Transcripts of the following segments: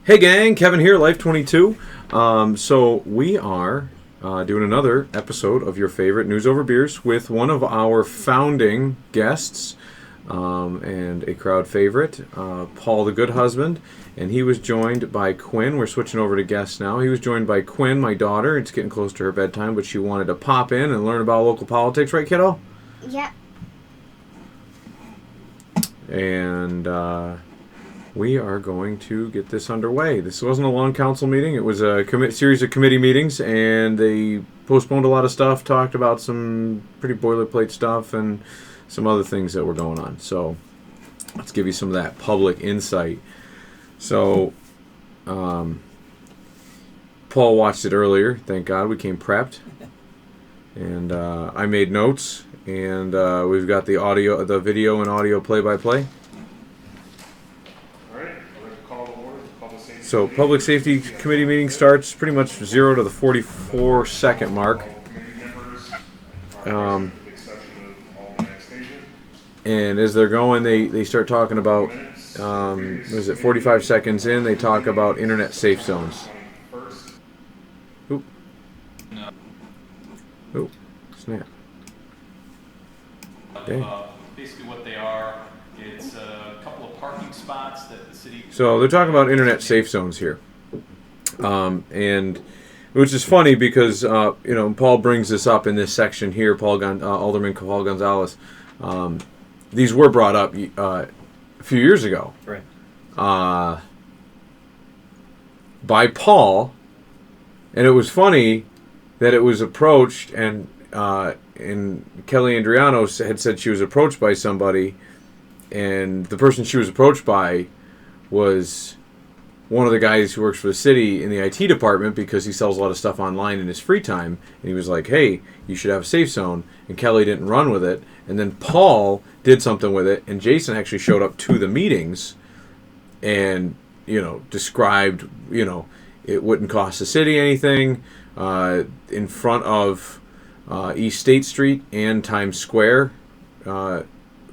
Hey gang, Kevin here, Life22. So we are doing another episode of your favorite News Over Beers with one of our founding guests and a crowd favorite, Paul the Good Husband. And he was joined by Quinn. We're switching over to guests now. He was joined by Quinn, my daughter. It's getting close to her bedtime, but she wanted to pop in and learn about local politics, right, kiddo? Yeah. And we are going to get this underway. This wasn't a long council meeting. It was a series of committee meetings, and they postponed a lot of stuff, talked about some pretty boilerplate stuff, and some other things that were going on. So let's give you some of that public insight. So Paul watched it earlier. Thank God we came prepped. And I made notes, and we've got the video and audio play-by-play. So Public Safety Committee meeting starts pretty much 0 to the 44-second mark. And as they're going, they start talking about, 45 seconds in, they talk about internet safe zones. Oop. Oop. Snap. Okay. Basically what they are, it's a couple of parking spots that the city... So they're talking about internet safe zones here. And which is funny because, Paul brings this up in this section here, Alderman Paul Gonzalez. These were brought up a few years ago. Right. By Paul, and it was funny that it was approached, and Kelly Andriano had said she was approached by somebody, and the person she was approached by was one of the guys who works for the city in the IT department because he sells a lot of stuff online in his free time, and he was like, hey, you should have a safe zone, and Kelly didn't run with it, and then Paul did something with it, and Jason actually showed up to the meetings and, described, it wouldn't cost the city anything, in front of East State Street and Times Square,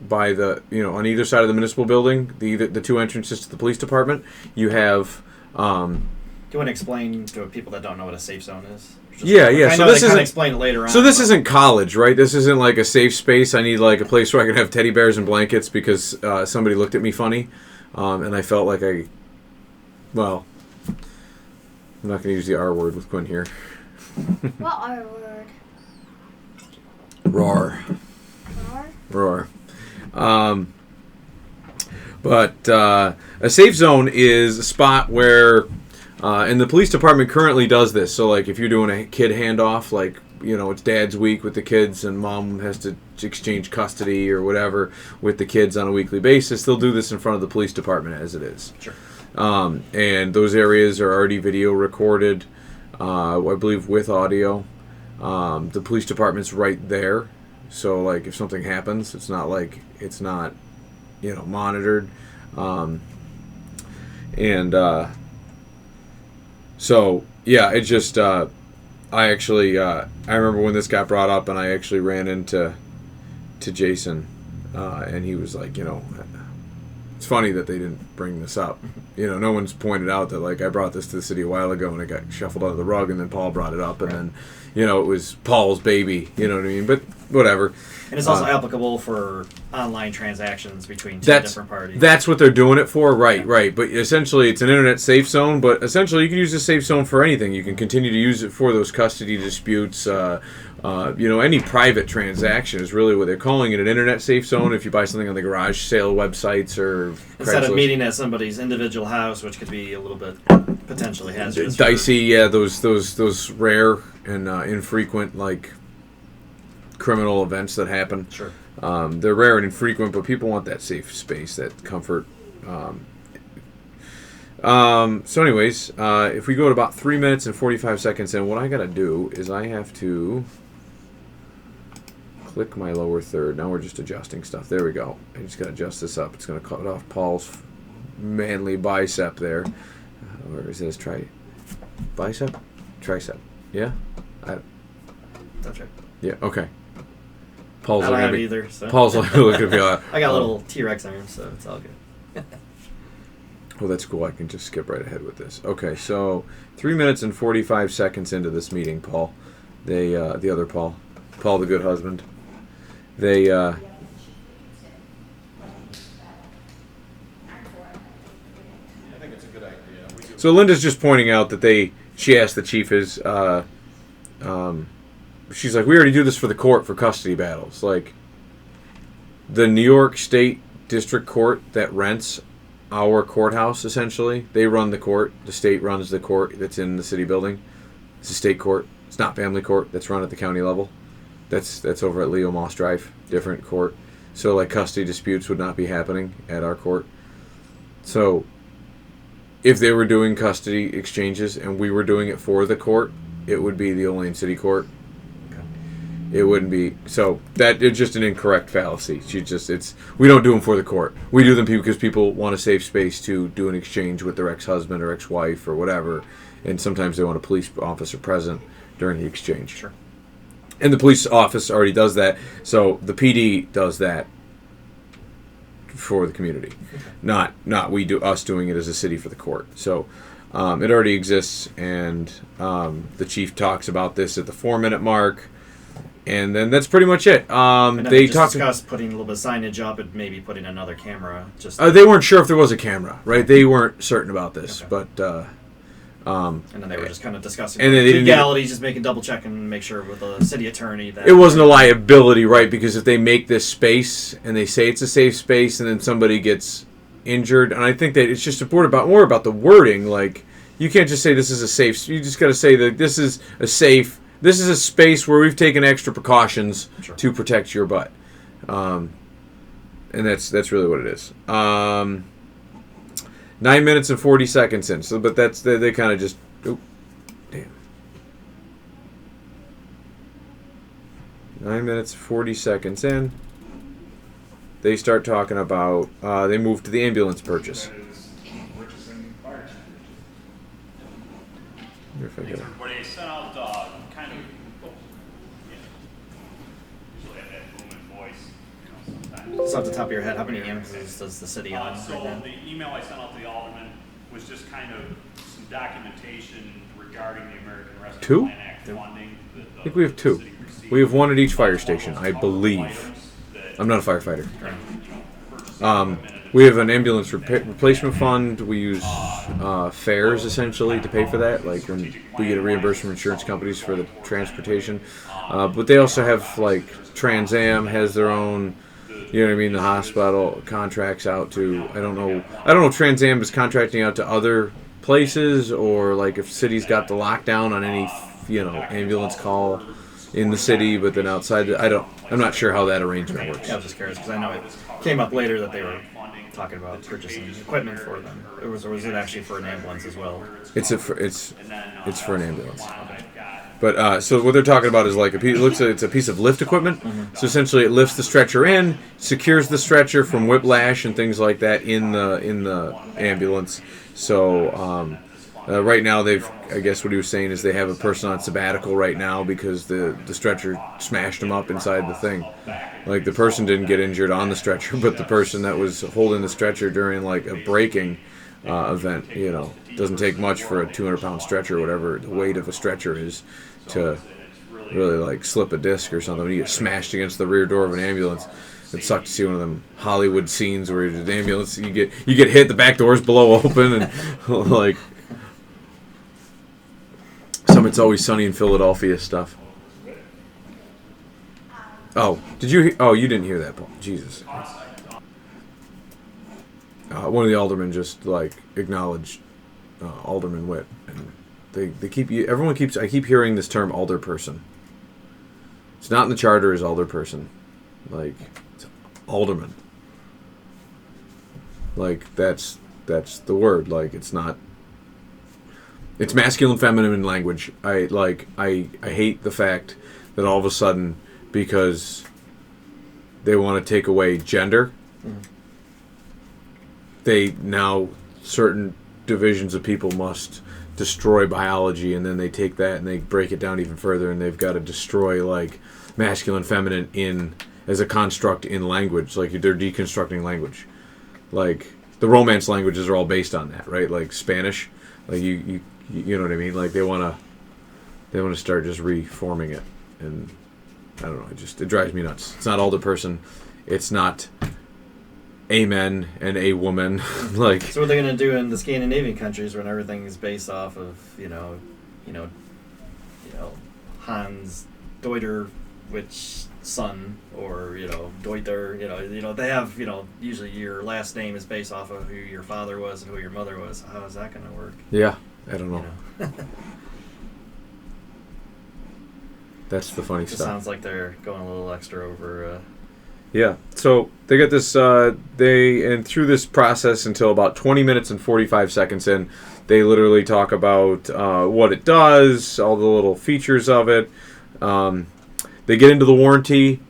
by the, on either side of the municipal building, the two entrances to the police department, you have... Do you want to explain to people that don't know what a safe zone is? Yeah. I know they kind of explain it later on. So this isn't college, right? This isn't like a safe space. I need like a place where I can have teddy bears and blankets because somebody looked at me funny, and I felt like I'm not going to use the R word with Quinn here. What R word? Roar. R? Roar. But a safe zone is a spot where, and the police department currently does this. So, like, if you're doing a kid handoff, like, it's dad's week with the kids and mom has to exchange custody or whatever with the kids on a weekly basis, they'll do this in front of the police department as it is. Sure. And those areas are already video recorded, I believe with audio. The police department's right there. So, like, if something happens, it's not monitored. So, yeah, it just, I remember when this got brought up, and I actually ran into Jason, and he was like, it's funny that they didn't bring this up. No one's pointed out that, like, I brought this to the city a while ago, and it got shuffled under the rug, and then Paul brought it up, and then, it was Paul's baby, you know what I mean? But whatever. And it's also applicable for online transactions between two different parties. That's what they're doing it for, right. But essentially, it's an internet safe zone, but essentially, you can use a safe zone for anything. You can continue to use it for those custody disputes. Any private transaction is really what they're calling it, an internet safe zone. If you buy something on the garage sale websites or instead of meeting at somebody's individual house, which could be a little bit potentially hazardous. Dicey, yeah, those rare and infrequent, like, criminal events that happen. Sure. They're rare and infrequent, but people want that safe space, that comfort. So anyways, if we go to about 3 minutes and 45 seconds in, what I got to do is I have to click my lower third. Now we're just adjusting stuff. There we go. I just got to adjust this up. It's going to cut off Paul's manly bicep there. Where is this? Bicep? Tricep. Yeah? That's right. Yeah, okay. Paul's I don't have it either. So. Paul's looking at me. I got little T-Rex arms, so it's all good. Oh, that's cool. I can just skip right ahead with this. Okay, so 3 minutes and 45 seconds into this meeting, Paul, they, the other Paul, the good husband, they, I think it's a good idea. so Linda's just pointing out that she asked the chief she's like, we already do this for the court for custody battles. Like, the New York State District Court that rents our courthouse, essentially, they run the court. The state runs the court that's in the city building. It's a state court. It's not family court. That's run at the county level. That's over at Leo Moss Drive, different court. So, like, custody disputes would not be happening at our court. So, if they were doing custody exchanges and we were doing it for the court, it would be the Olean City Court. It wouldn't be. So that it's just an incorrect fallacy. We don't do them for the court. We do them because people want a safe space to do an exchange with their ex-husband or ex-wife or whatever, and sometimes they want a police officer present during the exchange. Sure. And the police office already does that, so the PD does that for the community, not us doing it as a city for the court. So it already exists, and the chief talks about this at the 4-minute mark. And then that's pretty much it. And they discussed putting a little bit of signage up and maybe putting another camera. They weren't sure if there was a camera, right? They weren't certain about this, okay. But and then they were just kind of discussing and legalities, just making double check and make sure with the city attorney that it wasn't a liability, right? Because if they make this space and they say it's a safe space, and then somebody gets injured, and I think that it's just more about the wording. Like, you can't just say this is a safe. You just got to say that this is a safe. This is a space where we've taken extra precautions to protect your butt, and that's really what it is. 9 minutes and 40 seconds in. So, but that's they kind of just. Oop, damn. 9 minutes 40 seconds in. They start talking about. They move to the ambulance purchase. Everybody sent out kind of, usually have that booming voice, sometimes. Just off the top of your head, how many ambulances does the city own? So the email I sent out to the alderman was just kind of some documentation regarding the American Rescue 2? Plan Act funding. I think we have 2. We have 1 at each fire station, I believe. I'm not a firefighter. We have an ambulance replacement fund. We use fares, essentially, to pay for that. Like, when we get a reimbursement from insurance companies for the transportation. But they also have, like, Trans Am has their own, you know what I mean, the hospital contracts out to, I don't know if Trans Am is contracting out to other places, or, like, if city's got the lockdown on any, ambulance call in the city, but then outside, I'm not sure how that arrangement works. Yeah, I was just curious, because I know it came up later that they were talking about purchasing equipment for them. Or was it actually for an ambulance as well? It's for an ambulance. But so what they're talking about is like it's a piece of lift equipment. Mm-hmm. So essentially, it lifts the stretcher in, secures the stretcher from whiplash and things like that in the ambulance. So right now, I guess what he was saying is they have a person on sabbatical right now because the stretcher smashed him up inside the thing. Like, the person didn't get injured on the stretcher, but the person that was holding the stretcher during, like, a braking event, doesn't take much for a 200-pound stretcher or whatever the weight of a stretcher is to really, like, slip a disc or something. You get smashed against the rear door of an ambulance. It sucked to see one of them Hollywood scenes where the ambulance, you get hit, the back doors blow open, and, like, some It's Always Sunny in Philadelphia stuff. Oh, did you? Oh, you didn't hear that, Paul. Jesus. One of the aldermen just acknowledged Alderman Witt, and they keep. Everyone keeps. I keep hearing this term alderperson. It's not in the charter as alderperson, it's alderman. That's the word. It's not. It's masculine, feminine language. I hate the fact that all of a sudden, because they want to take away gender, they now, certain divisions of people must destroy biology, and then they take that and they break it down even further, and they've got to destroy masculine, feminine as a construct in language. They're deconstructing language. the Romance languages are all based on that, right? Like Spanish, like you know what I mean? Like they want to start just reforming it, and I don't know. It drives me nuts. It's not alderperson. It's not amen and a woman. Like, so what are they going to do in the Scandinavian countries when everything is based off of Hans Deuter, which son, or Deuter, they have usually your last name is based off of who your father was and who your mother was. How is that going to work? Yeah, I don't know. That's the funny it stuff. Sounds like they're going a little extra over. Yeah, so they get this. And through this process until about 20 minutes and 45 seconds in, they literally talk about what it does, all the little features of it. They get into the warranty.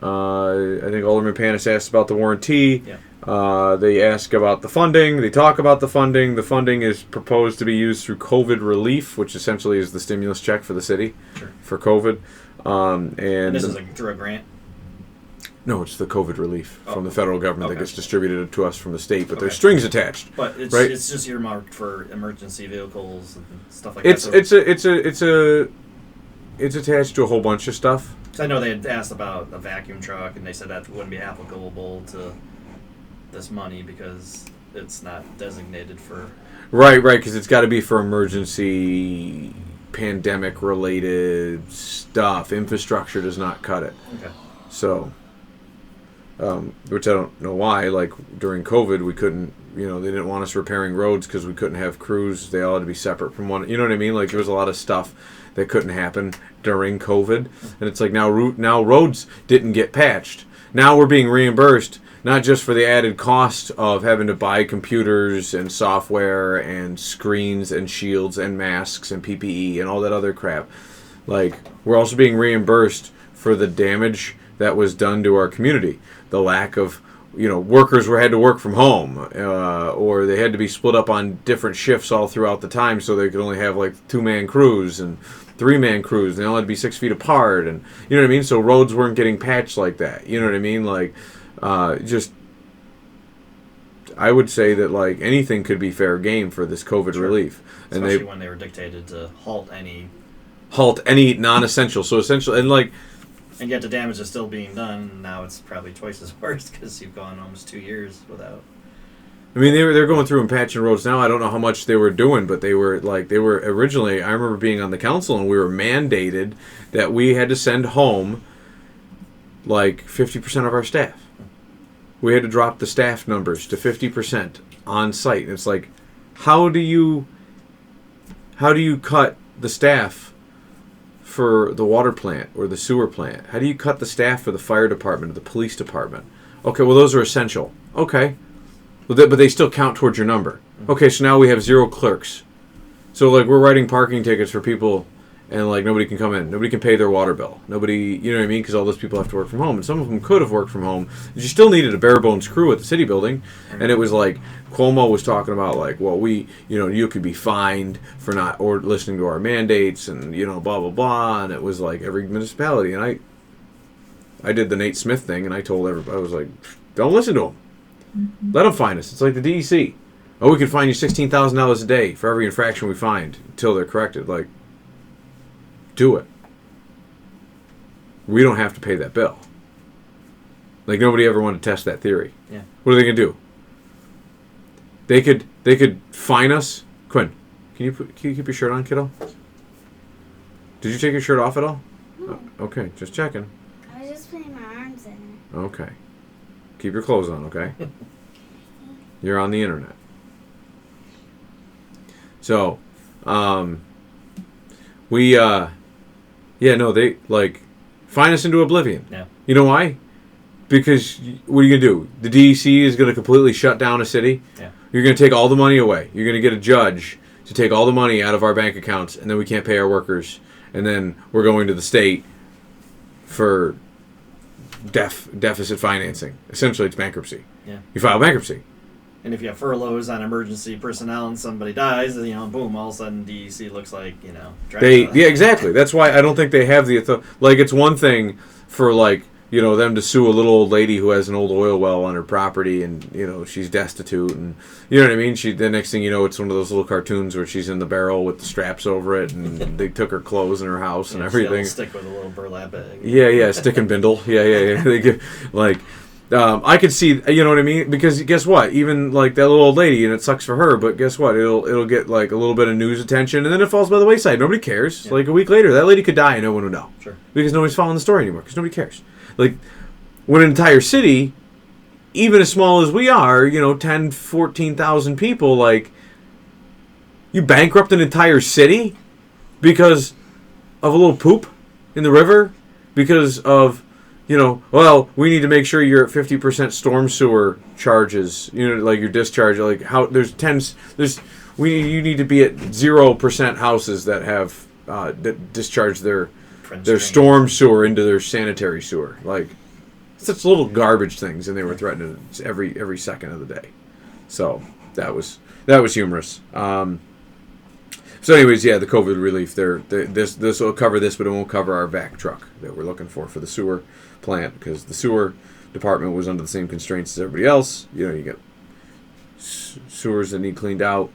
I think Alderman Panis asked about the warranty. Yeah. They ask about the funding. They talk about the funding. The funding is proposed to be used through COVID relief, which essentially is the stimulus check for the city for COVID. And this is through a grant? No, it's the COVID relief from the federal government that gets distributed to us from the state, but there's strings attached. But it's right? It's just earmarked for emergency vehicles and stuff like that. It's attached to a whole bunch of stuff. So I know they had asked about a vacuum truck, and they said that wouldn't be applicable to this money because it's not designated for. Right, because it's got to be for emergency, pandemic-related stuff. Infrastructure does not cut it. Okay. So. Which I don't know why. Like during COVID, we couldn't. They didn't want us repairing roads because we couldn't have crews. They all had to be separate from one. You know what I mean? Like there was a lot of stuff that couldn't happen during COVID, and it's like now roads didn't get patched. Now we're being reimbursed not just for the added cost of having to buy computers and software and screens and shields and masks and PPE and all that other crap. Like we're also being reimbursed for the damage that was done to our community. The lack of, workers had to work from home, or they had to be split up on different shifts all throughout the time, so they could only have like 2-man crews and 3-man crews, and they all had to be 6 feet apart, and you know what I mean. So roads weren't getting patched like that. You know what I mean? Like, I would say that like anything could be fair game for this COVID relief, and especially when they were dictated to halt any non-essential. So essential and like. And yet the damage is still being done. And now it's probably twice as worse because you've gone almost 2 years without. I mean, they're going through and patching roads now. I don't know how much they were doing, but they were originally. I remember being on the council and we were mandated that we had to send home like 50% of our staff. We had to drop the staff numbers to 50% on site. And it's like, how do you cut the staff for the water plant or the sewer plant? How do you cut the staff for the fire department or the police department? Okay, well, those are essential. Okay. But they still count towards your number. Okay, so now we have 0 clerks. So, like, we're writing parking tickets for people, and, like, nobody can come in. Nobody can pay their water bill. Nobody, you know what I mean? Because all those people have to work from home. And some of them could have worked from home. But you still needed a bare-bones crew at the city building. And it was like, Cuomo was talking about, like, well, you could be fined for not listening to our mandates and, blah, blah, blah. And it was like every municipality. And I did the Nate Smith thing, and I told everybody, I was like, don't listen to him. Mm-hmm. Let them fine us. It's like the DEC. Oh, we can fine you $16,000 a day for every infraction we find until they're corrected. Like, do it. We don't have to pay that bill. Like, nobody ever wanted to test that theory. Yeah. What are they going to do? They could fine us. Quinn, can you keep your shirt on, kiddo? Did you take your shirt off at all? No. Okay, just checking. I was just putting my arms in it. Okay. Keep your clothes on, okay? You're on the internet. So, they, like, fine us into oblivion. Yeah. You know why? Because, what are you going to do? The DEC is going to completely shut down a city? Yeah. You're going to take all the money away. You're going to get a judge to take all the money out of our bank accounts, and then we can't pay our workers. And then we're going to the state for deficit financing. Essentially, it's bankruptcy. Yeah. You file bankruptcy. And if you have furloughs on emergency personnel and somebody dies, boom, all of a sudden DEC looks like, Exactly. That's why I don't think they have the authority. Like, it's one thing for, like, them to sue a little old lady who has an old oil well on her property, and she's destitute, and you know what I mean. The next thing you know, it's one of those little cartoons where she's in the barrel with the straps over it, and they took her clothes in her house and everything. Stick with a little burlap bag. Yeah, stick and bindle. Yeah. They give, I could see, you know what I mean? Because guess what? Even like that little old lady, and it sucks for her, but guess what? It'll get like a little bit of news attention, and then it falls by the wayside. Nobody cares. Yeah. Like a week later, that lady could die, and no one would know. Sure. Because nobody's following the story anymore. Because nobody cares. Like when an entire city, even as small as we are, 10, 14,000 people, like you bankrupt an entire city because of a little poop in the river, because of well, we need to make sure you're at 50% storm sewer charges. Like your discharge. Like how you need to be at 0% houses that have that discharge their storm sewer into their sanitary sewer. Like such little garbage things, and they were threatening it every second of the day. So that was humorous. So anyways, yeah, the COVID relief. This will cover this, but it won't cover our vac truck that we're looking for the sewer plant, because the sewer department was under the same constraints as everybody else. You get sewers that need cleaned out.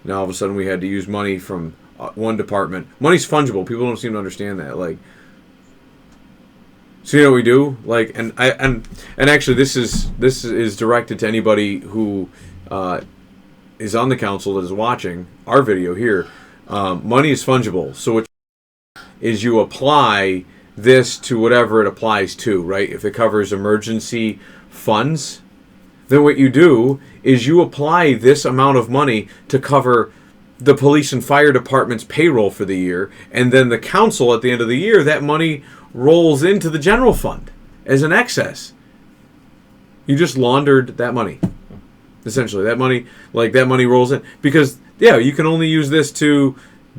Now all of a sudden we had to use money from one department. Money's fungible. People don't seem to understand that. Like, so what we do? Like, and actually this is directed to anybody who is on the council that is watching our video here. Money is fungible. So what is you apply this to whatever it applies to, right? If it covers emergency funds, then what you do is you apply this amount of money to cover the police and fire department's payroll for the year, and then the council at the end of the year, that money rolls into the general fund as an excess. You just laundered that money. Essentially, that money rolls in, because you can only use this to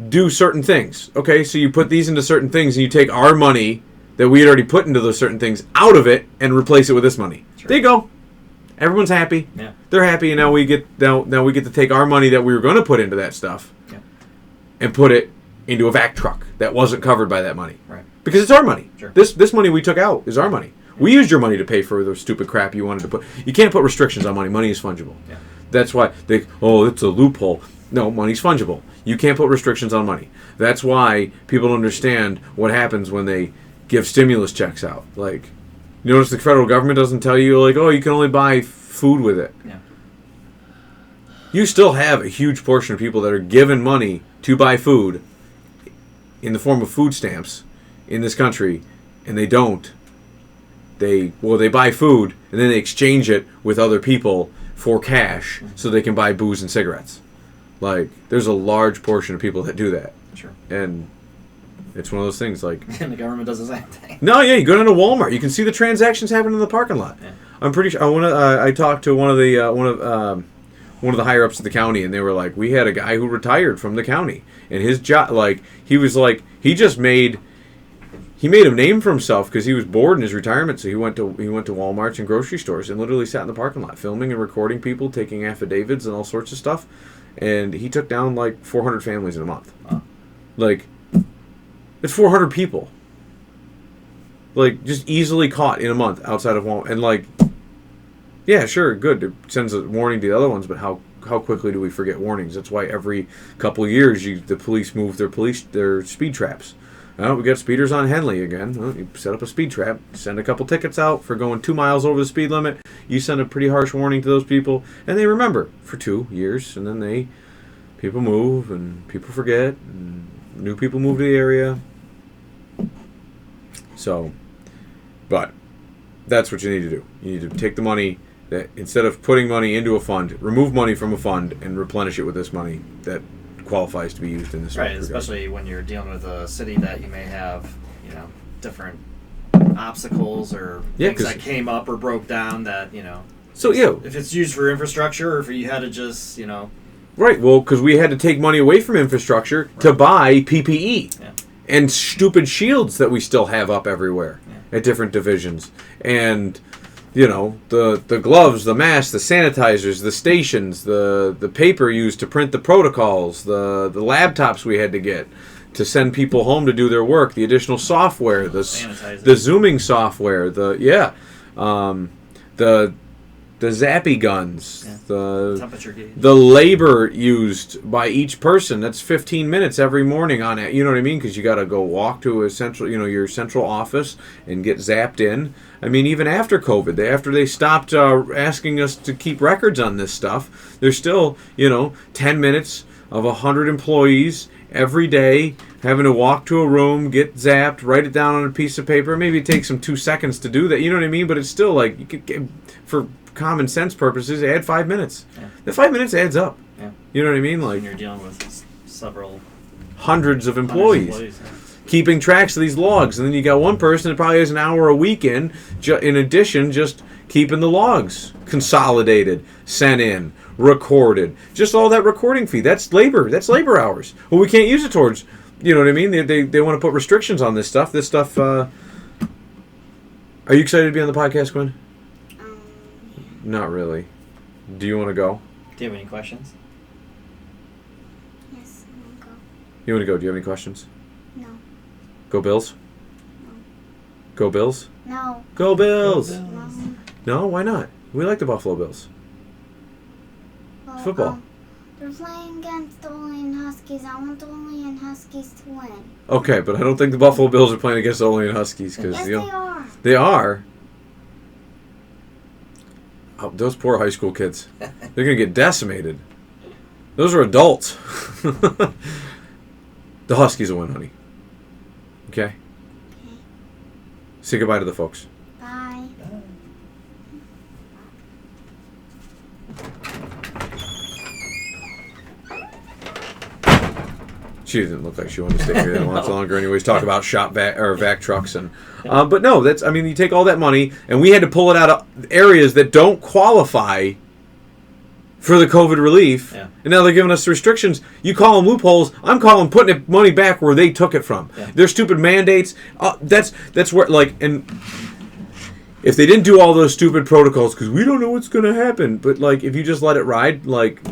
do certain things. Okay, so you put these into certain things, and you take our money that we had already put into those certain things out of it and replace it with this money. Sure. There you go. Everyone's happy. Yeah. They're happy, and now we get to take our money that we were going to put into that stuff, and put it into a vac truck that wasn't covered by that money. Right. Because it's our money. Sure. This money we took out is our money. We used your money to pay for the stupid crap you wanted to put. You can't put restrictions on money. Money is fungible. Yeah. That's why it's a loophole. No, money's fungible. You can't put restrictions on money. That's why people don't understand what happens when they give stimulus checks out. Like, you notice the federal government doesn't tell you, like, you can only buy food with it. Yeah. You still have a huge portion of people that are given money to buy food in the form of food stamps in this country, and they don't. They buy food, and then they exchange it with other people for cash so they can buy booze and cigarettes. Like, there's a large portion of people that do that. Sure. And it's one of those things, like... And the government does the same thing. No, yeah, you go down to Walmart, you can see the transactions happening in the parking lot. Yeah. I'm pretty sure... I talked to one of the higher-ups of the county, and they were like, we had a guy who retired from the county, and his job, he made a name for himself because he was bored in his retirement, so he went to Walmarts and grocery stores and literally sat in the parking lot filming and recording people, taking affidavits and all sorts of stuff. And he took down like 400 families in a month. Wow. Like, it's 400 people. Like, just easily caught in a month outside of Walmart. And like, yeah, sure, good. It sends a warning to the other ones, but how quickly do we forget warnings? That's why every couple of years the police move their speed traps. Oh, we got speeders on Henley again. Well, you set up a speed trap, send a couple tickets out for going 2 miles over the speed limit. You send a pretty harsh warning to those people, and they remember for 2 years, and then people move, and people forget, and new people move to the area. So, but that's what you need to do. You need to take the money that, instead of putting money into a fund, remove money from a fund and replenish it with this money that qualifies to be used in this right, especially when you're dealing with a city that you may have, different obstacles or things that came up or broke down that, So, if it's used for infrastructure or if you had to just, Right, well, because we had to take money away from infrastructure to buy PPE and stupid shields that we still have up everywhere at different divisions. And... the gloves, the masks, the sanitizers, the stations, the paper used to print the protocols, the laptops we had to get to send people home to do their work, the additional software, the Sanitizer. zooming software, the zappy guns, Temperature gauge. the labor used by each person. That's 15 minutes every morning on it. You know what I mean? Because you got to go walk to a central, your central office and get zapped in. I mean, even after COVID, after they stopped asking us to keep records on this stuff, there's still, 10 minutes of 100 employees every day having to walk to a room, get zapped, write it down on a piece of paper. Maybe it takes them 2 seconds to do that. You know what I mean? But it's still like, you could get, for common sense purposes, add 5 minutes. Yeah. The 5 minutes adds up. Yeah. You know what I mean? Like, When you're dealing with several hundreds of employees. yeah. Keeping tracks of these logs, and then you got one person that probably has an hour a weekend. In addition, just keeping the logs consolidated, sent in, recorded. Just all that recording fee. That's labor. That's labor hours. Well, we can't use it towards. You know what I mean? They want to put restrictions on this stuff. This stuff. Are you excited to be on the podcast, Gwen? Not really. Do you want to go? Do you have any questions? Yes, I'm gonna go. You want to go? Do you have any questions? No. Go Bills. No. Go Bills. No. Go Bills. No. No, why not? We like the Buffalo Bills. Well, Football. They're playing against the Olean Huskies. I want the Olean Huskies to win. Okay, but I don't think the Buffalo Bills are playing against the Olean Huskies because Yes, they are. They are. Oh, those poor high school kids. They're gonna get decimated. Those are adults. The Huskies will win, honey. Okay. Okay. Say goodbye to the folks. Bye. She didn't look like she wanted to stay here that much longer. Anyways, talk about vac trucks and, but no, that's. I mean, you take all that money, and we had to pull it out of areas that don't qualify for the COVID relief, Yeah. and now they're giving us restrictions. You call them loopholes. I'm calling putting money back where they took it from. Yeah. Their stupid mandates. That's where and. If they didn't do all those stupid protocols, because we don't know what's going to happen, but like if you just let it ride, like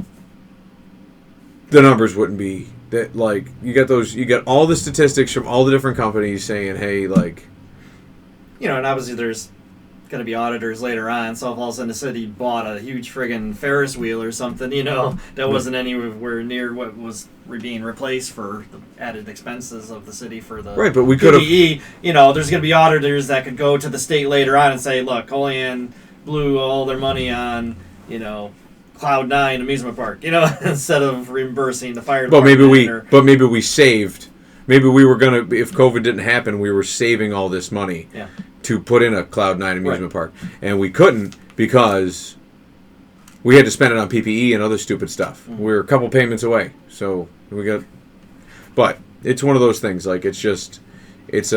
the numbers wouldn't be that. Like you got all the statistics from all the different companies saying, hey, like, And obviously there's going to be auditors later on, so if all of a sudden the city bought a huge friggin' Ferris wheel or something, that wasn't anywhere near what was being replaced for the added expenses of the city for the right, but we could have. PPE, there's going to be auditors that could go to the state later on and say, look, Olean blew all their money on, Cloud 9 amusement park, instead of reimbursing the fire But department. maybe we saved. Maybe we were gonna. If COVID didn't happen, we were saving all this money Yeah. to put in a Cloud 9 amusement park, and we couldn't because we had to spend it on PPE and other stupid stuff. Mm-hmm. We were a couple payments away, so we got. But it's one of those things. Like it's a If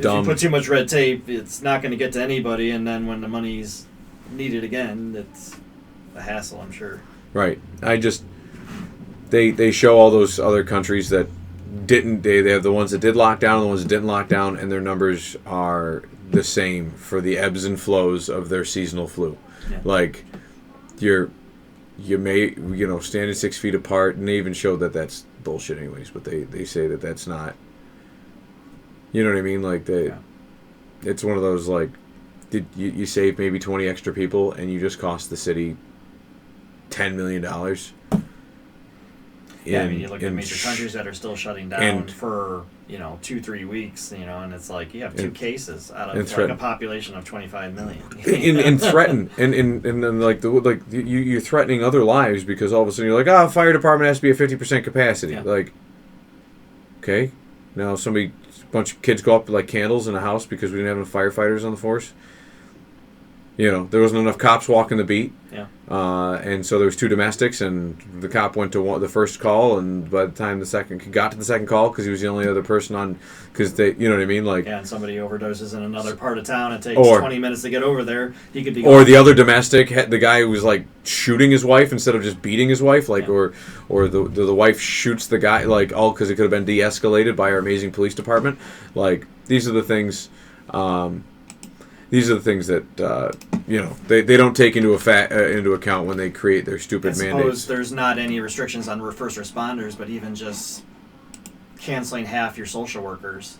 dumb. you put too much red tape, it's not going to get to anybody, and then when the money's needed again, it's a hassle, I'm sure. Right. They show all those other countries that didn't. They have the ones that did lock down, and the ones that didn't lock down, and their numbers are the same for the ebbs and flows of their seasonal flu. Yeah. Like you may standing 6 feet apart, and they even showed that that's bullshit anyways. But they say that that's not. You know what I mean? Like it's one of those like, did you save maybe 20 extra people, and you just cost the city $10 million. Yeah, you look at major countries that are still shutting down for 2-3 weeks, and it's like you have two cases out of like a population of 25 million. and threaten and then you're threatening other lives because all of a sudden you're like, fire department has to be at 50% capacity. Yeah. Like, okay, now a bunch of kids go up like candles in a house because we didn't have enough firefighters on the force. There wasn't enough cops walking the beat. Yeah. And so there was 2 domestics, and the cop went to the first call, and by the time got to the second call, because he was the only other person on, because they, you know what I mean, like. Yeah, and somebody overdoses in another part of town. It takes 20 minutes to get over there. He could be. Or the other domestic, the guy who was like shooting his wife instead of just beating his wife, like, or the wife shoots the guy, like, all because it could have been de-escalated by our amazing police department. Like, these are the things. These are the things that they don't take into account when they create their stupid mandates. There's not any restrictions on first responders, but even just canceling half your social workers,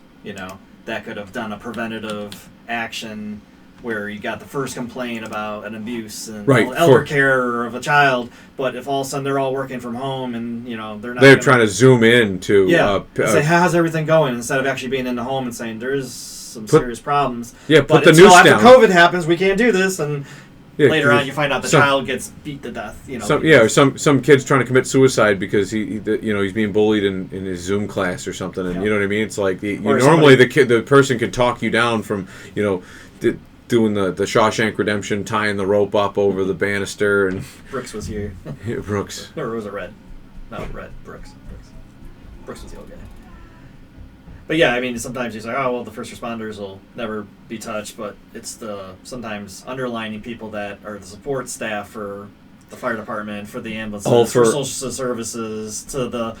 that could have done a preventative action where you got the first complaint about an abuse and elder care of a child, but if all of a sudden they're all working from home and they're trying to zoom in to say how's everything going instead of actually being in the home and saying there's some serious problems. Yeah, but put the noose down. After COVID happens, we can't do this, and later on you find out the child gets beat to death. Or some kid's trying to commit suicide because he's being bullied in his Zoom class or something, and you know what I mean. It's like normally the person could talk you down from doing the Shawshank Redemption, tying the rope up over the banister, and Brooks was here. Brooks. Or was it Red? No, Red. Brooks. Brooks was the old guy. But yeah, I mean, sometimes he's like, oh, well, the first responders will never be touched, but it's the sometimes underlining people that are the support staff for the fire department, for the ambulances, for social services, to the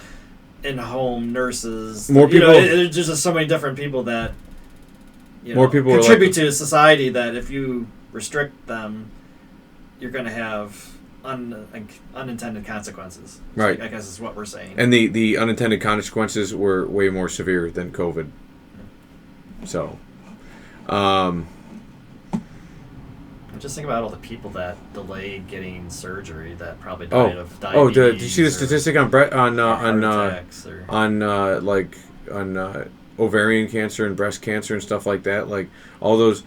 in-home nurses. More people. There's just so many different people that more people contribute to society that if you restrict them, you're going to have unintended consequences. Right. I guess is what we're saying. And the unintended consequences were way more severe than COVID. So, just think about all the people that delayed getting surgery that probably died of diabetes. Did you see the statistic on ovarian cancer and breast cancer and stuff like that? Like all those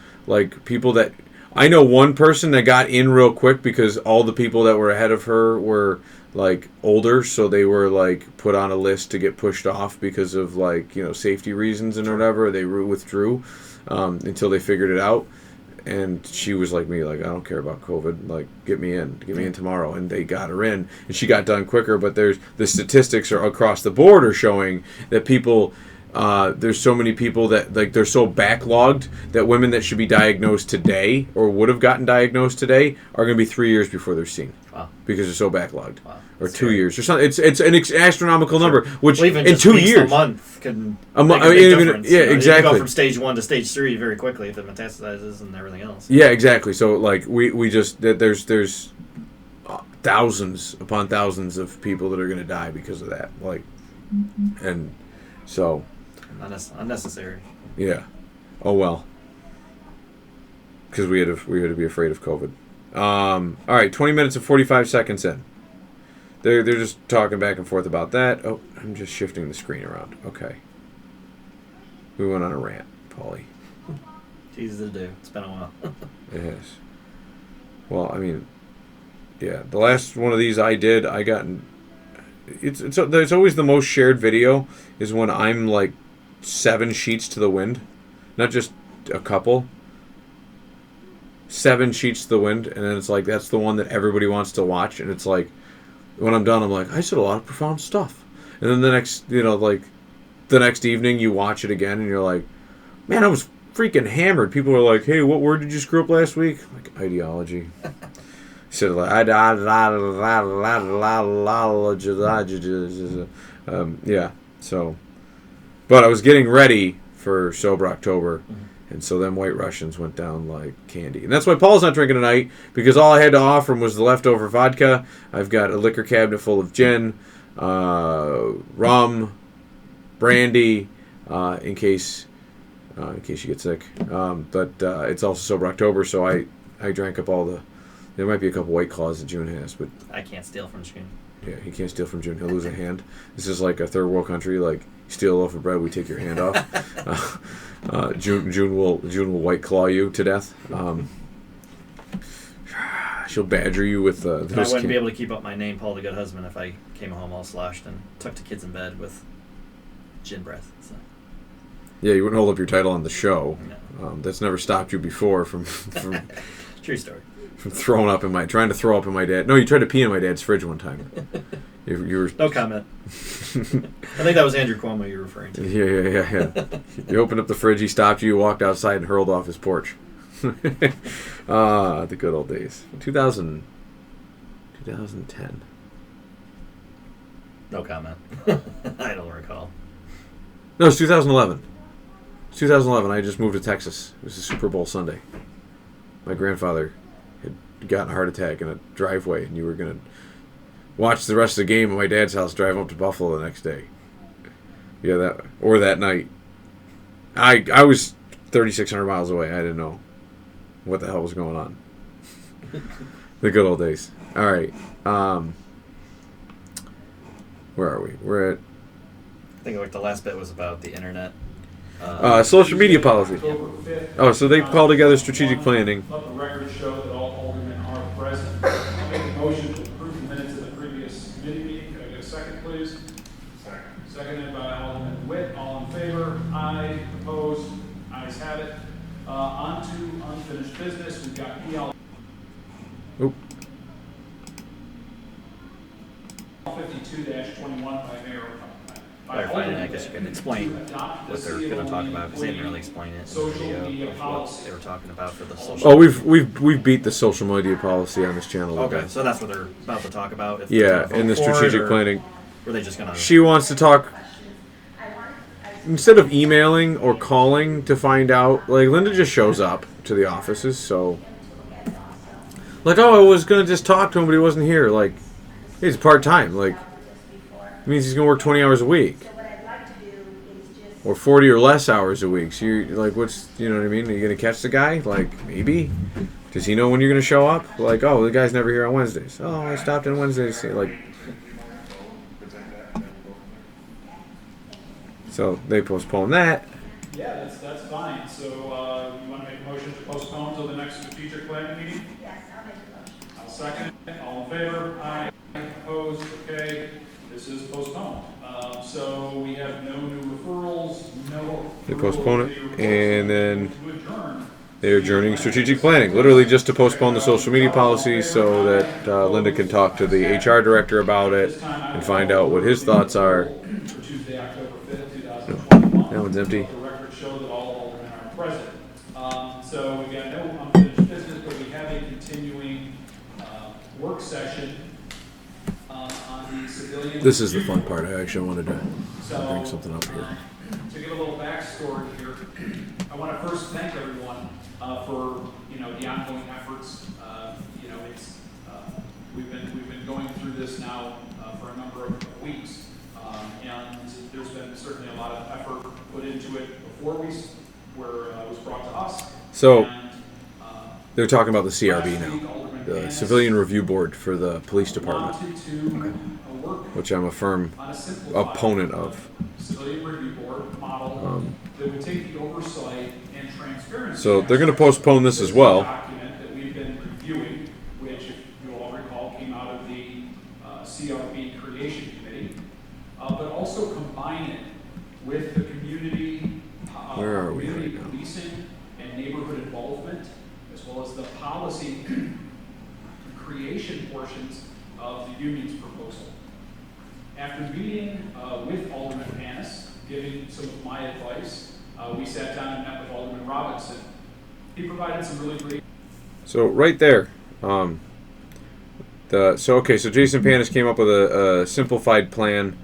people that. I know one person that got in real quick because all the people that were ahead of her were older, so they were put on a list to get pushed off because of safety reasons and whatever. They withdrew until they figured it out. And she was like me, I don't care about COVID. Get me in tomorrow. And they got her in, and she got done quicker. But the statistics are across the board are showing that people. There's so many people that they're so backlogged that women that should be diagnosed today or would have gotten diagnosed today are going to be 3 years before they're seen. Wow. Because they're so backlogged. Wow. Or 2 years or something. It's an astronomical number. Which well, even in just 2 years, a month can make a big difference. Yeah, exactly. You go from stage 1 to stage 3 very quickly if it metastasizes and everything else. Yeah, exactly. So we just there's thousands upon thousands of people that are going to die because of that. And so. Unnecessary. Yeah. Oh well. Because we had to be afraid of COVID. All right, 20 minutes and 45 seconds in. They're just talking back and forth about that. Oh, I'm just shifting the screen around. Okay. We went on a rant, Paulie. It's easy to do. It's been a while. It has. Well, I mean, yeah. The last one of these I got. It's always the most shared video is when I'm 7 sheets to the wind, not just a couple. 7 sheets to the wind, and then it's that's the one that everybody wants to watch, and it's when I'm done, I'm I said a lot of profound stuff, and then the next, the next evening you watch it again, and you're man, I was freaking hammered. People are hey, what word did you screw up last week? Ideology. Said yeah, so. But I was getting ready for Sober October, and so them White Russians went down like candy. And that's why Paul's not drinking tonight, because all I had to offer him was the leftover vodka. I've got a liquor cabinet full of gin, rum, brandy, in case you get sick. But it's also Sober October, so I drank up all the... There might be a couple White Claws that June has, but... I can't steal from June. Yeah, he can't steal from June. He'll lose a hand. This is like a third world country. Steal a loaf of bread, we take your hand off. June will White Claw you to death. She'll badger you with I wouldn't be able to keep up my name, Paul the Good Husband, if I came home all sloshed and tucked the kids in bed with gin breath. So. Yeah, you wouldn't hold up your title on the show. No. That's never stopped you before from True story. From trying to throw up in my dad. No, you tried to pee in my dad's fridge one time. You were no comment. I think that was Andrew Cuomo you were referring to. Yeah. You opened up the fridge, he stopped you, walked outside, and hurled off his porch. The good old days. 2010. No comment. I don't recall. No, it's 2011. It's 2011. I just moved to Texas. It was a Super Bowl Sunday. My grandfather had gotten a heart attack in a driveway, and you were going to watch the rest of the game at my dad's house, drive up to Buffalo the next day. Yeah, that night. I was 3,600 miles away. I didn't know what the hell was going on. The good old days. All right. Where are we? We're at I think like the last bit was about the internet. social media policy. October 5th. Oh, so they call together strategic planning. Let the record show that all aldermen are present. I'll make a motion to approve the minutes of the previous committee meeting. Can I get a second, please? Second. Seconded by Alderman Witt. All in favor? Aye. Opposed? Ayes have it. On to unfinished business. We've got PL Oop. 52-21 by Mayor. Clarifying, I guess you can explain what they're going to talk about because they didn't really explain it in the video of what they were talking about for the social. Oh, we've beat the social media policy on this channel. Okay, Guys. so that's what they're about to talk about. If Yeah, they're in the vote for it, strategic or planning. Were they just going to? She wants to talk instead of emailing or calling to find out. Like Linda just shows up to the offices, so like, oh, I was gonna just talk to him, but he wasn't here. Like, he's part time. Like, it means he's gonna work 20 hours a week. Or 40 or less hours a week. So you're like, what's, you know what I mean? Are you going to catch the guy? Like, maybe. Does he know when you're going to show up? Like, oh, the guy's never here on Wednesdays. Oh, I stopped on Wednesdays. Like, so they postpone that. Yeah, that's fine. So you want to make a motion to postpone till the next strategic planning meeting? Yes, I'll make the motion. I'll second it. All in favor? Aye. Opposed? Okay. This is postponed. So we have no new referrals, no. They postpone it, and then To adjourn. they're adjourning strategic planning. Literally just to postpone the social media policy so that Linda can talk to the HR director about it and find out what his thoughts are. For Tuesday, October 5th, 2021. That one's empty. Let the record show that all aldermen are present. So we've got no unfinished business, but we have a continuing work session on the civilian. This is the fun part. I actually wanted to So, bring something up here. To give a little backstory here, I want to first thank everyone for the ongoing efforts. It's we've been going through this now for a number of weeks, and there's been certainly a lot of effort put into it before it was brought to us. So And, they're talking about the CRB last now, week, Alderman the Gaines Civilian Review Board for the police department, wanted to work which I'm a firm on a simplified opponent of. Civilian Review Board model that would take the oversight and transparency. So they're going to postpone this as well. Document that we've been reviewing, which, if you all recall, came out of the CRB Creation Committee, but also combine it with the community, Where are we community right now? policing and neighborhood involvement, as well as the policy creation portions of the union's proposal. After meeting with Alderman Panis, giving some of my advice, we sat down and met with Alderman Robinson. He provided some really great. So right there, so Jason Panis came up with a simplified plan,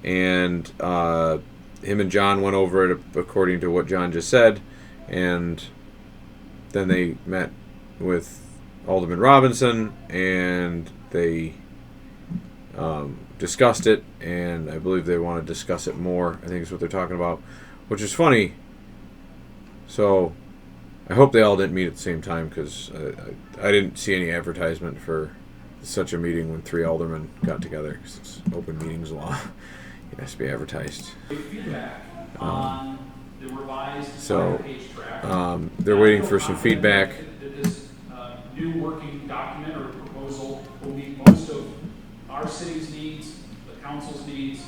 and him and John went over it according to what John just said, and then they met with Alderman Robinson, and they discussed it, and I believe they want to discuss it more. I think is what they're talking about, which is funny. So I hope they all didn't meet at the same time, because I didn't see any advertisement for such a meeting when 3 aldermen got together, 'cause it's open meetings law. It has to be advertised. Feedback on the revised So, page track. they're waiting for some feedback. That this new working document or proposal will meet most of our city's needs, the council's needs,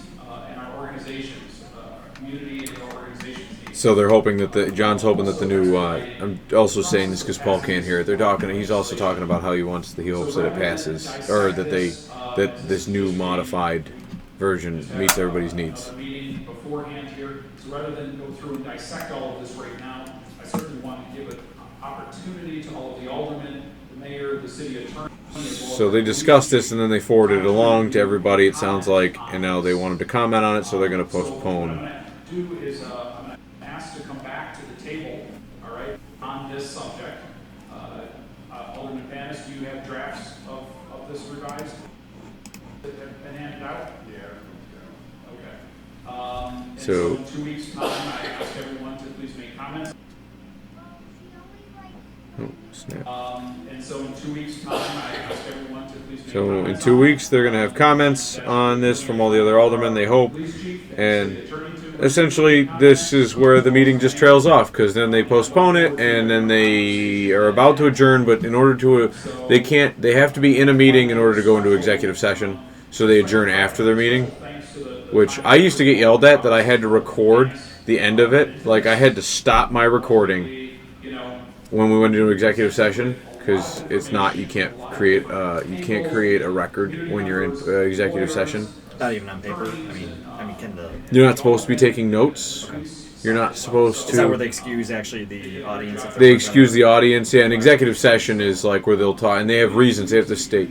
and our organizations, our community and our organizations' needs. So they're hoping that John's hoping that the new. I'm also saying this because Paul can't hear it. They're talking. He's also talking about how he hopes that it passes, or that this new modified version meets everybody's needs. Meeting beforehand here, so rather than go through and dissect all of this right now, I certainly want to give an opportunity to all of the aldermen, the mayor, the city attorney. So they discussed this, and then they forwarded it along to everybody, it sounds like, and now they want them to comment on it, so they're going to So what I'm postpone. going to do is I'm going to ask to come back to the table, all right, on this subject. Alderman Panis, do you have drafts of this revised that have been handed out? Yeah. Okay. So- in 2 weeks' time, I ask everyone to please make comments. Oh, snap. And so in 2 weeks' time, I ask everyone to please make So in comments. 2 weeks, they're going to have comments on this from all the other aldermen, they hope. And essentially, this is where the meeting just trails off, because then they postpone it, and then they are about to adjourn, but in order to, they have to be in a meeting in order to go into executive session, so they adjourn after their meeting, which I used to get yelled at that I had to record the end of it. Like, I had to stop my recording when we went into executive session, because it's not, you can't create a record when you're in executive session. Not even on paper. I mean, can the You're not supposed to be taking notes. You're not supposed is that where to. they excuse actually the audience? If They excuse the audience. Yeah, an executive session is like where they'll talk, and they have reasons. They have to state.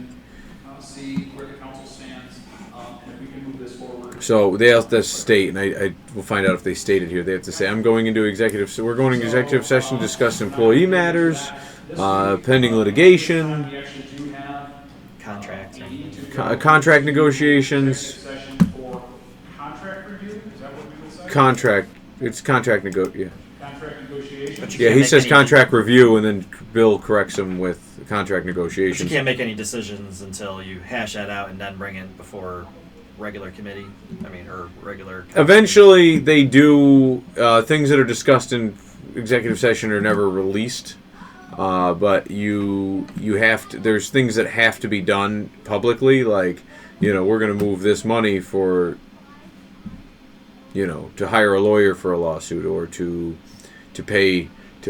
See where the council stands, and if we can move this forward. So they have to state, and I will find out if they state it here. They have to say, "I'm going into executive. So we're going into executive session to discuss employee matters, pending litigation, We actually do have contracts. contract negotiations, session for contract review. Is that what we would say? contract. It's contract yeah. Contract negotiations. Yeah, he make says any- contract review, and then Bill corrects him with contract But you negotiations. can't make any decisions until you hash that out and then bring it before regular committee. Or regular. Eventually, they do things that are discussed in executive session are never released, but you have to. There's things that have to be done publicly, like we're going to move this money for to hire a lawyer for a lawsuit or to pay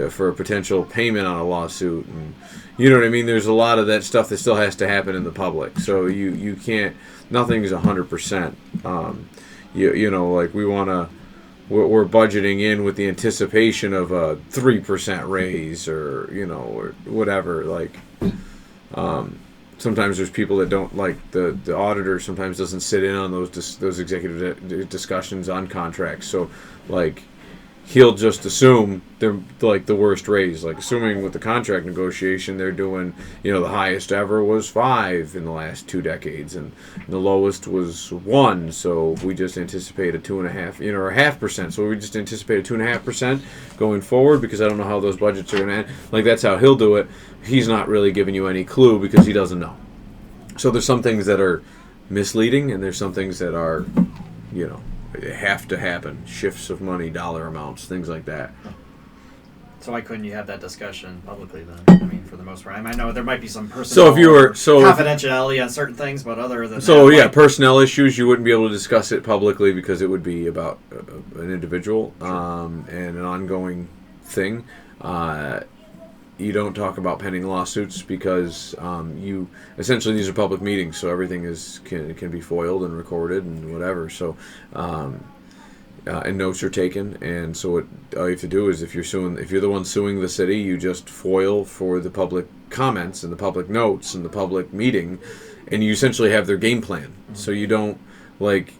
for a potential payment on a lawsuit, and you know what I mean. There's a lot of that stuff that still has to happen in the public, so you can't. Nothing's 100%. Like we're budgeting in with the anticipation of a 3% raise or or whatever. Like sometimes there's people that don't like the auditor. Sometimes doesn't sit in on those executive discussions on contracts. So like he'll just assume they're like the worst raise. Like assuming with the contract negotiation they're doing, the highest ever was 5 in the last 2 decades, and the lowest was 1. So we just anticipate a 2.5, or 0.5%. So we just anticipate a 2.5% going forward because I don't know how those budgets are going to end. Like that's how he'll do it. He's not really giving you any clue because he doesn't know. So there's some things that are misleading, and there's some things that are, have to happen. Shifts of money, dollar amounts, things like that. So why couldn't you have that discussion publicly then? For the most part, I know there might be some personal So if you were confidentiality on certain things, but other than personnel issues, you wouldn't be able to discuss it publicly because it would be about an individual and an ongoing thing. You don't talk about pending lawsuits because you essentially these are public meetings, so everything can be foiled and recorded and whatever. So and notes are taken, and so all you have to do is if you're the one suing the city, you just foil for the public comments and the public notes and the public meeting, and you essentially have their game plan. Mm-hmm. So you don't.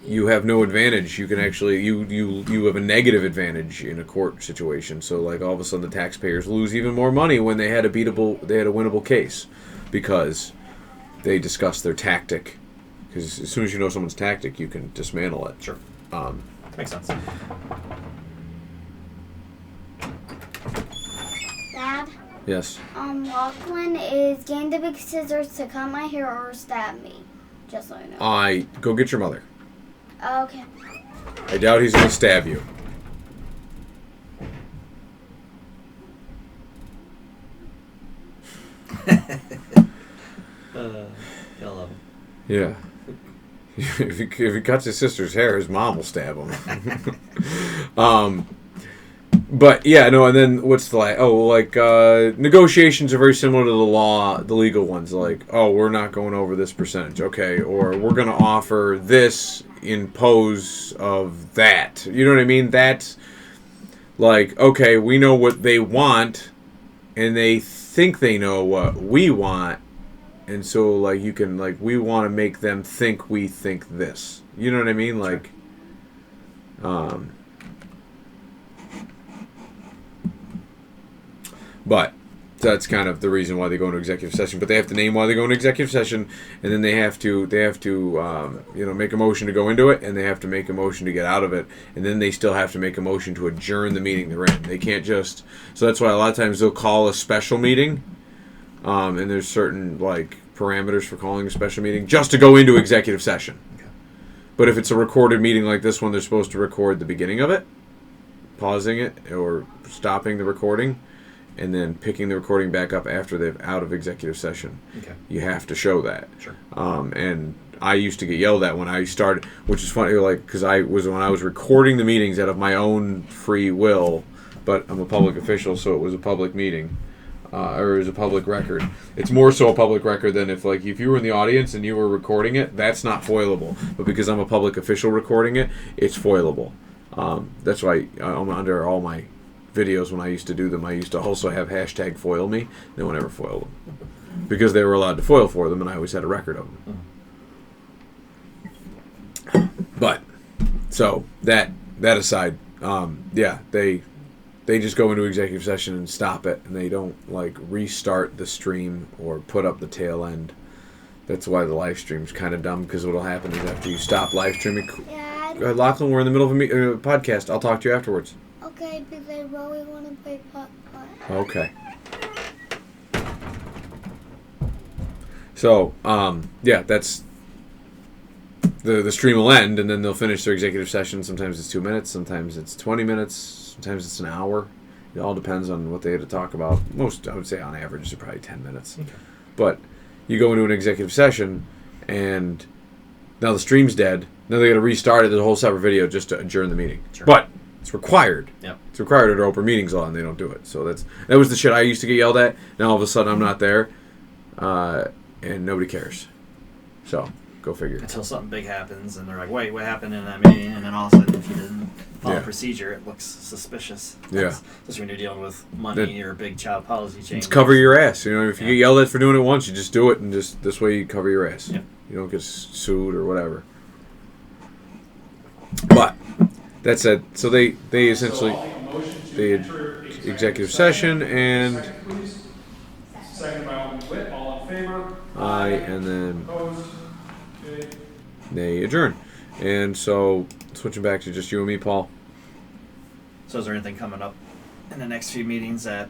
You have no advantage. You can actually you have a negative advantage in a court situation. So all of a sudden the taxpayers lose even more money when they had a winnable case because they discussed their tactic. Because as soon as you know someone's tactic, you can dismantle it. Sure. Makes sense. Dad, Yes. Lachlan is getting the big scissors to cut my hair or stab me. Just so you know. Go get your mother. Okay. I doubt he's going to stab you. I love him. Yeah. if he cuts his sister's hair, his mom will stab him. But yeah, no. And then what's the negotiations are very similar to the legal ones. We're not going over this percentage, okay, or we're going to offer this in pose of that. You know what I mean? That's okay, we know what they want, and they think they know what we want, and so you can we want to make them think we think this. You know what I mean? But So that's kind of the reason why they go into executive session. But they have to name why they go into executive session, and then they have to make a motion to go into it, and they have to make a motion to get out of it, and then they still have to make a motion to adjourn the meeting they're in. They can't just. So that's why a lot of times they'll call a special meeting, and there's certain like parameters for calling a special meeting just to go into executive session. Okay. But if it's a recorded meeting like this one, they're supposed to record the beginning of it, pausing it or stopping the recording, and then picking the recording back up after they've out of executive session. Okay. You have to show that. Sure. And I used to get yelled at when I started, which is funny, like, because when I was recording the meetings out of my own free will, but I'm a public official, so it was a public meeting, or it was a public record. It's more so a public record than if you were in the audience and you were recording it, that's not foilable. But because I'm a public official recording it, it's foilable. That's why I'm under all my videos when I used to do them, I used to also have hashtag foil me. No one ever foiled them because they were allowed to foil for them, and I always had a record of them. But so that aside, they just go into executive session and stop it, and they don't like restart the stream or put up the tail end. That's why the live stream's kind of dumb, because what'll happen is after you stop live streaming, Dad. Lachlan, we're in the middle of a podcast. I'll talk to you afterwards. Okay, because I really want to play putt-putt. Okay. So, that's the stream will end, and then they'll finish their executive session. Sometimes it's 2 minutes, sometimes it's 20 minutes, sometimes it's an hour. It all depends on what they had to talk about. Most, I would say, on average, they're probably 10 minutes. Okay. But you go into an executive session, and now the stream's dead. Now they got to restart it as a whole separate video just to adjourn the meeting. Sure. But it's required. Yep. It's required under open meetings law, and they don't do it. So that was the shit I used to get yelled at. Now all of a sudden I'm not there, and nobody cares. So go figure. Until something big happens, and they're like, "Wait, what happened in that meeting?" And then all of a sudden, if you didn't follow procedure, it looks suspicious. Yeah. Especially when you're dealing with money or big child policy changes. It's cover your ass. You know, if you get yelled at for doing it once, you just do it, and just this way you cover your ass. Yep. You don't get sued or whatever. But that said, so they essentially So I'll make a motion to they enter executive session and Second, please. Second by Alderman Witt, all in favor? I and then Opposed? Okay. they adjourn. And so switching back to just you and me, Paul. So is there anything coming up in the next few meetings that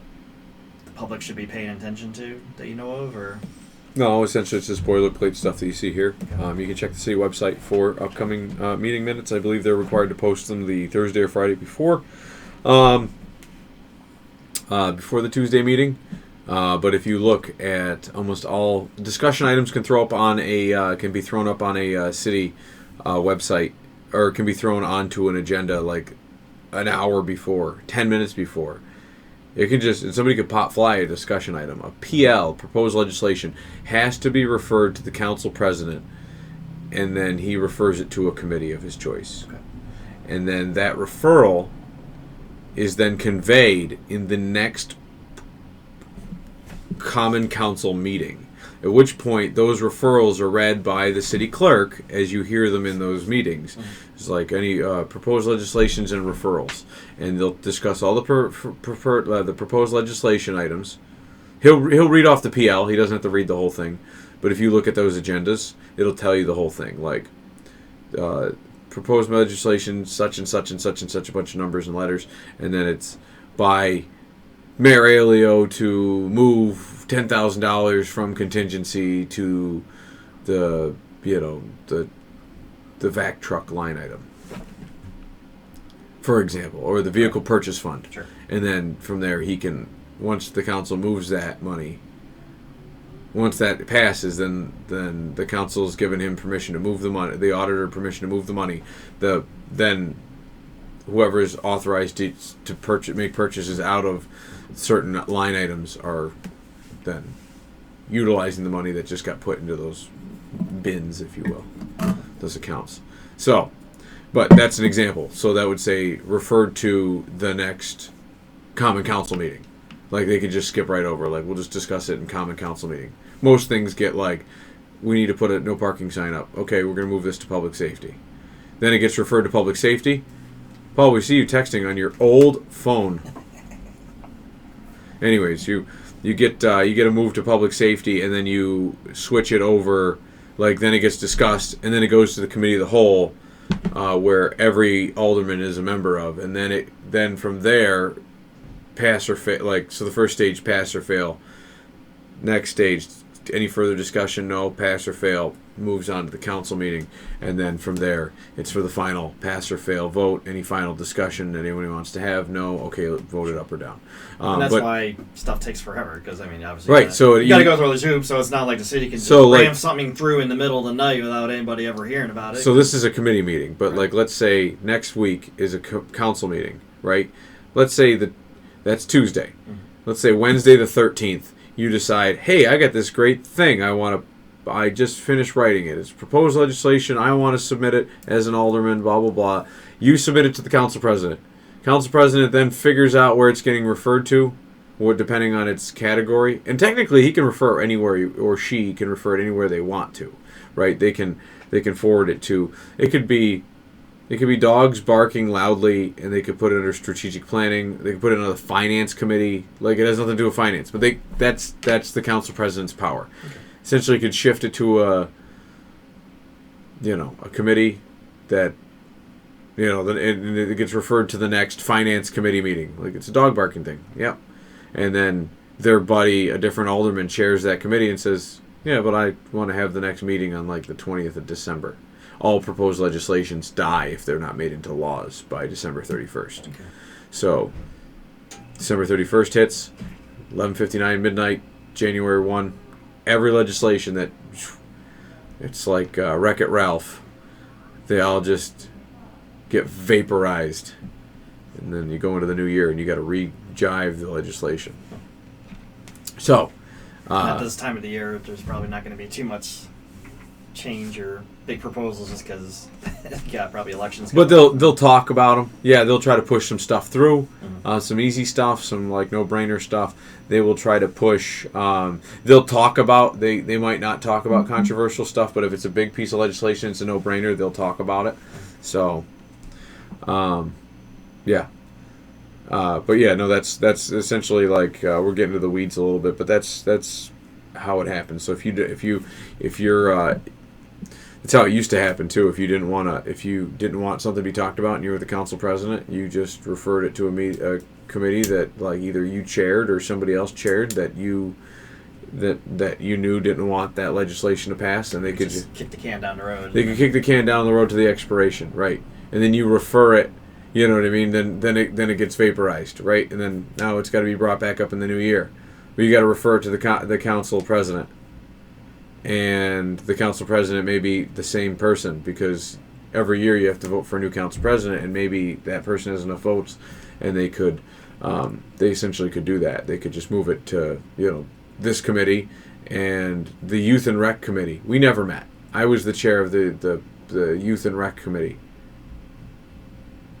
the public should be paying attention to that you know of, or? No, essentially it's just boilerplate stuff that you see here. You can check the city website for upcoming meeting minutes. I believe they're required to post them the Thursday or Friday before the Tuesday meeting. But if you look at almost all discussion items, can be thrown up on a city website, or can be thrown onto an agenda like an hour before, 10 minutes before. Somebody could fly a discussion item. A PL, proposed legislation, has to be referred to the council president, and then he refers it to a committee of his choice. Okay. And then that referral is then conveyed in the next common council meeting, at which point those referrals are read by the city clerk as you hear them in those meetings. Mm-hmm. It's like any proposed legislations and referrals, and they'll discuss all the proposed legislation items. He'll read off the PL. He doesn't have to read the whole thing, but if you look at those agendas, it'll tell you the whole thing, like proposed legislation, such and such and such and such, a bunch of numbers and letters, and then it's by Mayor Aleo to move $10,000 from contingency to the vac truck line item, for example, or the vehicle purchase fund. Sure. And then from there he can, once the council moves that money, once that passes, then the council's given him permission to move the money, the auditor permission to move the money. Then whoever is authorized to make purchases out of certain line items are then utilizing the money that just got put into those bins, if you will, those accounts. So, but that's an example. So that would say referred to the next common council meeting. Like they could just skip right over. Like we'll just discuss it in common council meeting. Most things get like, we need to put a no parking sign up. Okay, we're going to move this to public safety. Then it gets referred to public safety. Paul, we see you texting on your old phone. Anyways, You get a move to public safety, and then you switch it over. Like then it gets discussed, and then it goes to the committee of the whole, where every alderman is a member of, and then from there, pass or fail. Like so, the first stage pass or fail. Next stage, any further discussion? No, pass or fail. Moves on to the council meeting, and then from there, it's for the final pass or fail vote. Any final discussion that anyone wants to have? No, okay, vote it up or down. And that's why stuff takes forever, because I mean, obviously, right. So you got to go through all these hoops. So it's not like the city can just ram something through in the middle of the night without anybody ever hearing about it. So this is a committee meeting, but like let's say next week is a council meeting, right? Let's say that's Tuesday. Mm-hmm. Let's say Wednesday the 13th. You decide, hey, I got this great thing. I just finished writing it. It's proposed legislation. I want to submit it as an alderman, blah, blah, blah. You submit it to the council president. Council president then figures out where it's getting referred to, depending on its category. And technically, he can refer anywhere, or she can refer it anywhere they want to, right? They can forward it to. It could be dogs barking loudly, and they could put it under strategic planning. They could put it under the finance committee. Like, it has nothing to do with finance, but that's the council president's power. Okay. Essentially, could shift it to a committee that, then it gets referred to the next finance committee meeting. Like, it's a dog barking thing. Yep. And then their buddy, a different alderman, chairs that committee and says, yeah, but I want to have the next meeting on, like, the 20th of December. All proposed legislations die if they're not made into laws by December 31st. Okay. So, December 31st hits, 11:59 midnight, January 1. Every legislation that it's like Wreck-It Ralph, they all just get vaporized, and then you go into the new year and you got to re-jive the legislation. So, at this time of the year, there's probably not going to be too much change or big proposals, just because probably elections. But they'll talk about them. Yeah, they'll try to push some stuff through, some easy stuff, some like no-brainer stuff. They will try to push. They'll talk about. They might not talk about controversial stuff, but if it's a big piece of legislation, it's a no-brainer. They'll talk about it. So, yeah. But yeah, no, that's essentially like we're getting to the weeds a little bit, but that's how it happens. So if you're that's how it used to happen too. If you didn't want something to be talked about and you were the council president, you just referred it to a committee that like either you chaired or somebody else chaired that you knew didn't want that legislation to pass, and they could just kick the can down the road. They could kick the can down the road to the expiration, right? And then you refer it. You know what I mean? Then it gets vaporized, right? And then now it's got to be brought back up in the new year. But you got to refer it to the council president. And the council president may be the same person, because every year you have to vote for a new council president, and maybe that person has enough votes, and they essentially could do that. They could just move it to this committee and the youth and rec committee. We never met. I was the chair of the youth and rec committee.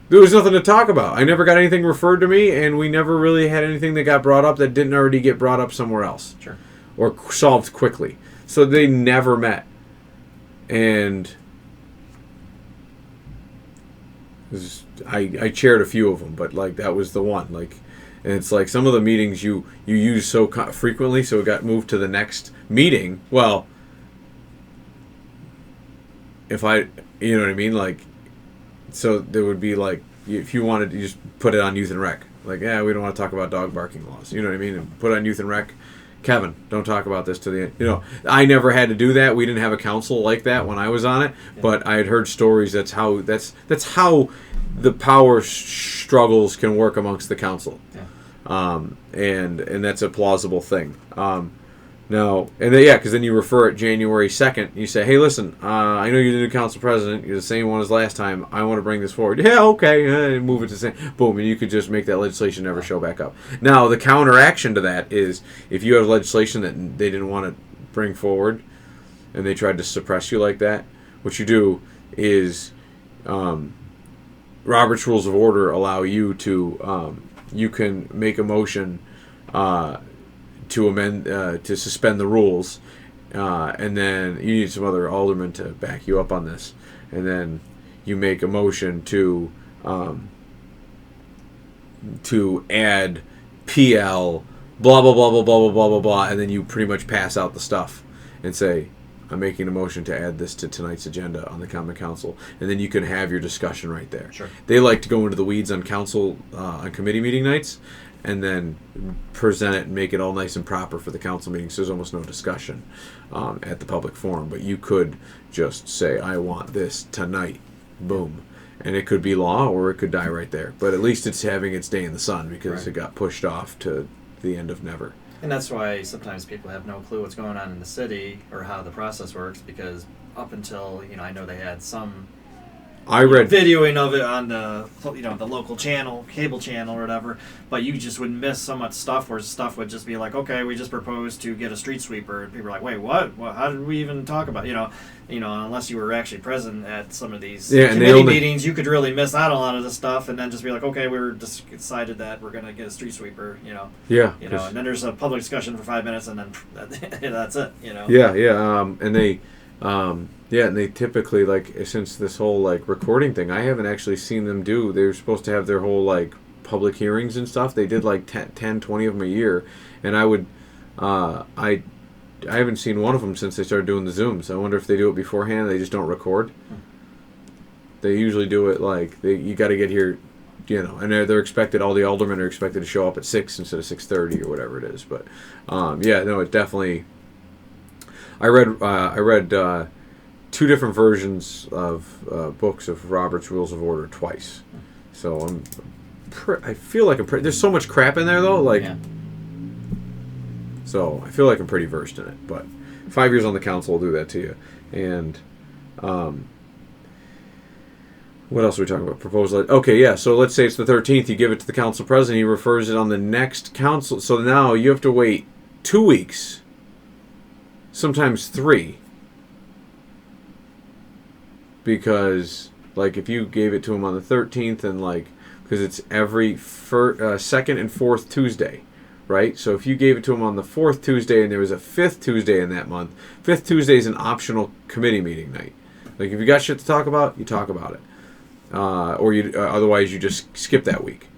There was nothing to talk about. I never got anything referred to me, and we never really had anything that got brought up that didn't already get brought up somewhere else. Sure. Or solved quickly. So they never met. And I chaired a few of them, but like that was the one. Like, and it's like some of the meetings you use so frequently, so it got moved to the next meeting. Well, if you know what I mean? Like, so there would be like, if you wanted to just put it on youth and rec. Like, yeah, we don't want to talk about dog barking laws. You know what I mean? And put it on youth and rec. Kevin, don't talk about this to the end. I never had to do that. We didn't have a council like that when I was on it, but I had heard stories. That's how the power struggles can work amongst the council, and that's a plausible thing. Because then you refer it January 2nd. You say, hey, listen, I know you're the new council president. You're the same one as last time. I want to bring this forward. Yeah, okay. Move it to the same. Boom, and you could just make that legislation never show back up. Now, the counteraction to that is if you have legislation that they didn't want to bring forward and they tried to suppress you like that, what you do is Robert's Rules of Order allow you to you can make a motion to amend, to suspend the rules, and then you need some other aldermen to back you up on this, and then you make a motion to add PL blah, blah, blah, blah, blah, blah, blah, blah, blah, and then you pretty much pass out the stuff and say, I'm making a motion to add this to tonight's agenda on the Common Council, and then you can have your discussion right there. Sure. They like to go into the weeds on council, on committee meeting nights, and then present it and make it all nice and proper for the council meetings. So there's almost no discussion at the public forum, but you could just say, I want this tonight, boom. And it could be law, or it could die right there. But at least it's having its day in the sun, because Right. it got pushed off to the end of never. And that's why sometimes people have no clue what's going on in the city or how the process works, because up until, I know they had some I read videoing of it on the, the local channel, cable channel or whatever, but you just would miss so much stuff where stuff would just be like, okay, we just proposed to get a street sweeper, and people are like, wait, what? How did we even talk about, unless you were actually present at some of these committee meetings, you could really miss out on a lot of the stuff, and then just be like, okay, we were just decided that we're going to get a street sweeper, Yeah. and then there's a public discussion for 5 minutes, and then that's it, Yeah. And they typically, since this whole recording thing, I haven't actually seen them do. They were supposed to have their whole public hearings and stuff. They did 10, 20 of them a year, and I haven't seen one of them since they started doing the Zooms. I wonder if they do it beforehand. They just don't record. They usually do it you got to get here, and they're expected. All the aldermen are expected to show up at 6 instead of 6:30 or whatever it is. But it definitely. I read 2 different versions of books of Robert's Rules of Order twice, so I feel like there's so much crap in there though, so I feel like I'm pretty versed in it. But 5 years on the council will do that to you. And what else are we talking about? Proposal. Okay, yeah. So let's say it's the 13th. You give it to the council president. He refers it on the next council. So now you have to wait 2 weeks. Sometimes 3, because if you gave it to him on the 13th and because it's every second and fourth Tuesday, right? So if you gave it to him on the 4th Tuesday and there was a 5th Tuesday in that month, 5th Tuesday is an optional committee meeting night. If you got shit to talk about, you talk about it, or you otherwise you just skip that week,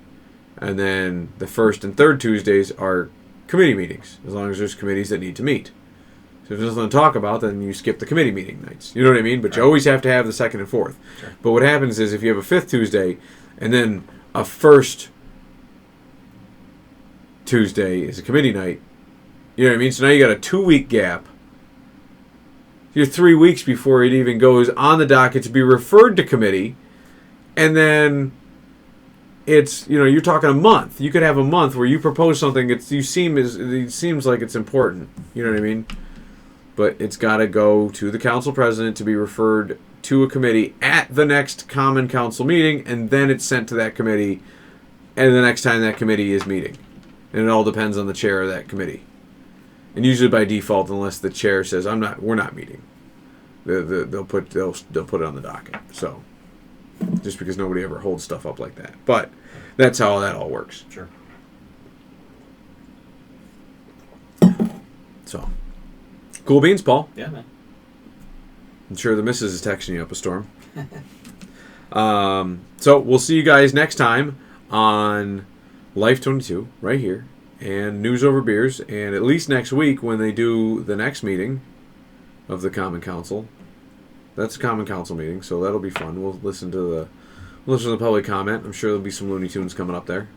and then the 1st and 3rd Tuesdays are committee meetings, as long as there's committees that need to meet. So if there's nothing to talk about, then you skip the committee meeting nights. You know what I mean? But you always have to have the 2nd and 4th. Sure. But what happens is if you have a 5th Tuesday and then a 1st Tuesday is a committee night, you know what I mean? So now you got a 2-week gap. You're 3 weeks before it even goes on the docket to be referred to committee. And then it's, you're talking a month. You could have a month where you propose something. It seems like it's important. You know what I mean? But it's got to go to the council president to be referred to a committee at the next common council meeting, and then it's sent to that committee, and the next time that committee is meeting. And it all depends on the chair of that committee. And usually by default, unless the chair says we're not meeting, they'll put it on the docket. So just because nobody ever holds stuff up like that, but that's how that all works. Sure. So. Cool beans, Paul. Yeah, man. I'm sure the missus is texting you up a storm. So we'll see you guys next time on Life22 right here, and News Over Beers, and at least next week when they do the next meeting of the Common Council. That's a Common Council meeting, so that'll be fun. We'll listen to the public comment. I'm sure there'll be some Looney Tunes coming up there.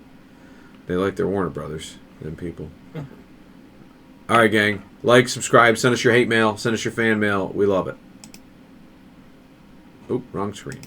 They like their Warner Brothers, them people. All right, gang. Like, subscribe, send us your hate mail, send us your fan mail. We love it. Oop, wrong screen.